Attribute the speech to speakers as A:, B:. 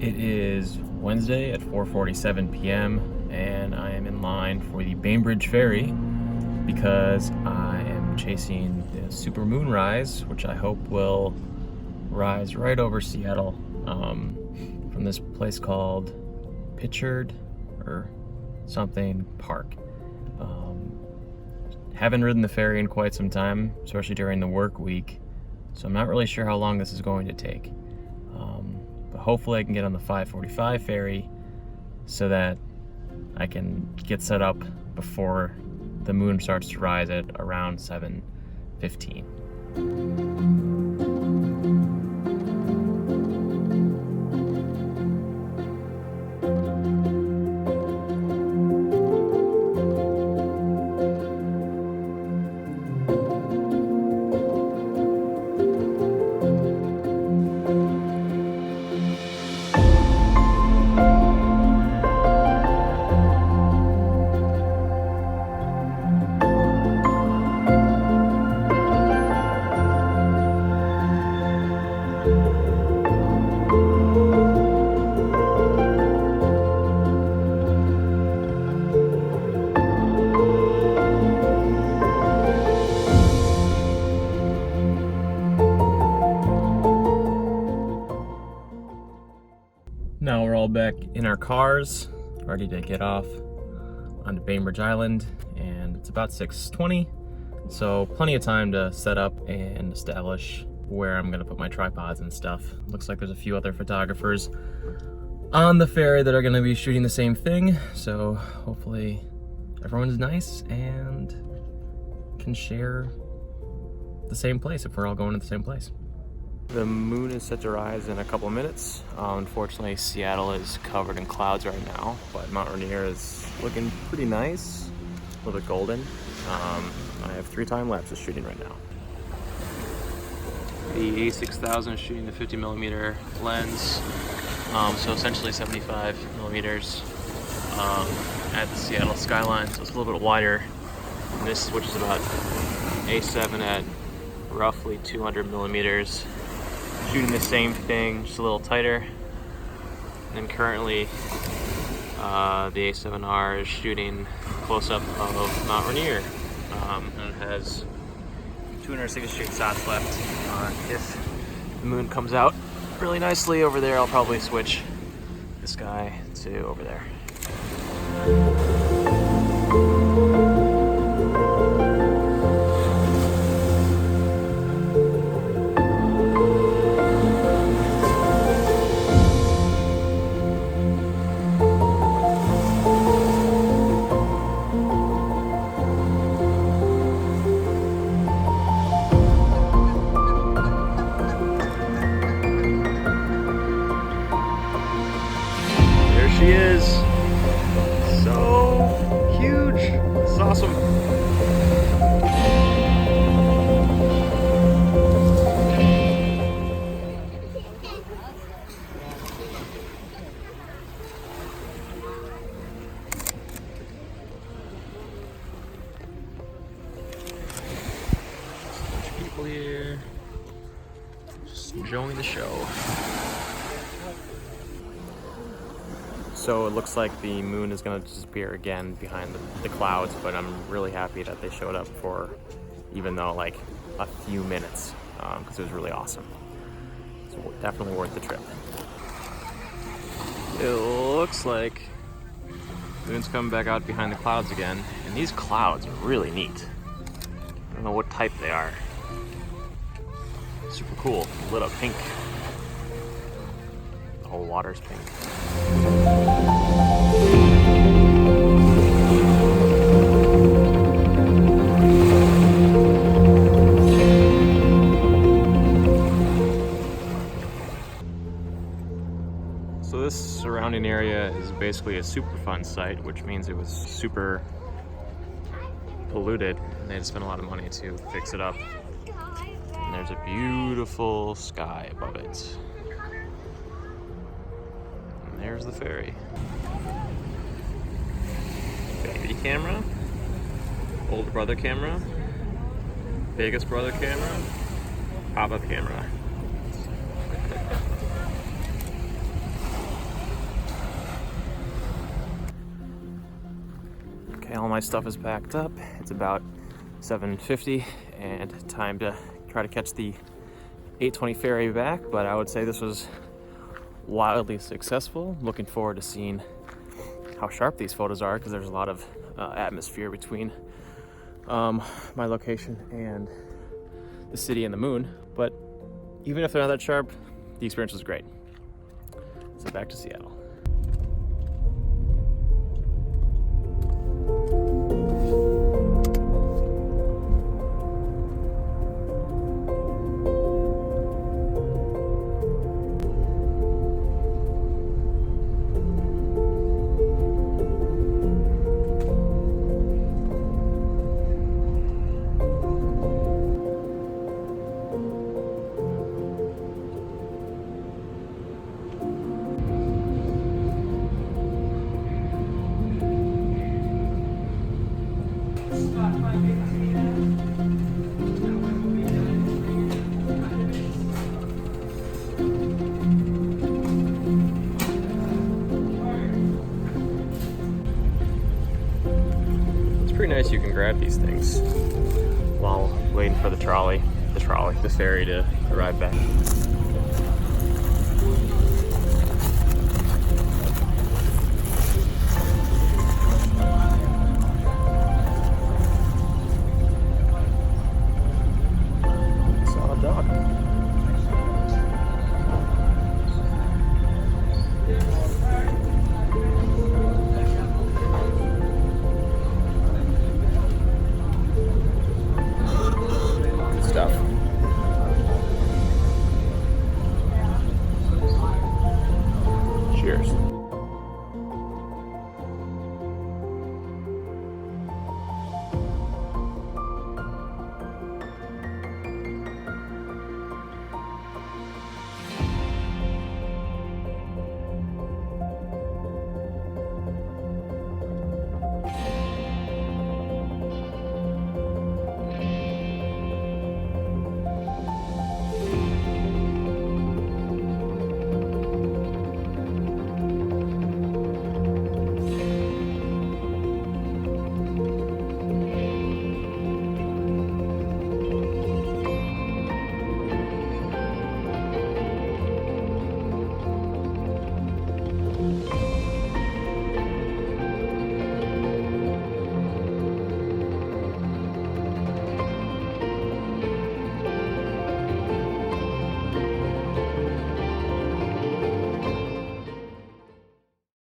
A: It is Wednesday at 4:47 p.m. and I am in line for the Bainbridge Ferry because I am chasing the Supermoonrise, which I hope will rise right over Seattle from this place called Pitchard or something Park. Haven't ridden the ferry in quite some time, especially during the work week, so I'm not really sure how long this is going to take. But hopefully I can get on the 5:45 ferry so that I can get set up before the moon starts to rise at around 7:15. Now we're all back in our cars, ready to get off onto Bainbridge Island, and it's about 6:20, so plenty of time to set up and establish where I'm gonna put my tripods and stuff. Looks like there's a few other photographers on the ferry that are gonna be shooting the same thing, so hopefully everyone's nice and can share the same place if we're all going to the same place. The moon is set to rise in a couple of minutes. Unfortunately, Seattle is covered in clouds right now, but Mount Rainier is looking pretty nice, a little bit golden. I have 3 time lapses shooting right now. The A6000 is shooting the 50mm lens, so essentially 75mm at the Seattle skyline, so it's a little bit wider. And this, which is about A7 at roughly 200mm. Shooting the same thing, just a little tighter. And currently, the A7R is shooting close-up of Mount Rainier. And it has 268 shots left. If the moon comes out really nicely over there, I'll probably switch this guy to over there. She is so huge. This is awesome. Just a bunch of people here, just enjoying the show. So it looks like the moon is going to disappear again behind the clouds, but I'm really happy that they showed up for, even though like a few minutes, because it was really awesome. It's definitely worth the trip. It looks like the moon's coming back out behind the clouds again, and these clouds are really neat. I don't know what type they are. Super cool, lit up pink. The whole water's pink. So this surrounding area is basically a Superfund site, which means it was super polluted, and they had to spend a lot of money to fix it up. And there's a beautiful sky above it. And there's the ferry. Baby camera, older brother camera, biggest brother camera, pop-up camera. Okay, all my stuff is packed up. It's about 7:50 and time to try to catch the 8:20 ferry back, but I would say this was wildly successful. Looking forward to seeing how sharp these photos are, because there's a lot of atmosphere between my location and the city and the moon. But even if they're not that sharp, the experience was great. So back to Seattle. It's pretty nice you can grab these things while waiting for the ferry to arrive back. Saw a dog. Stuff. Cheers.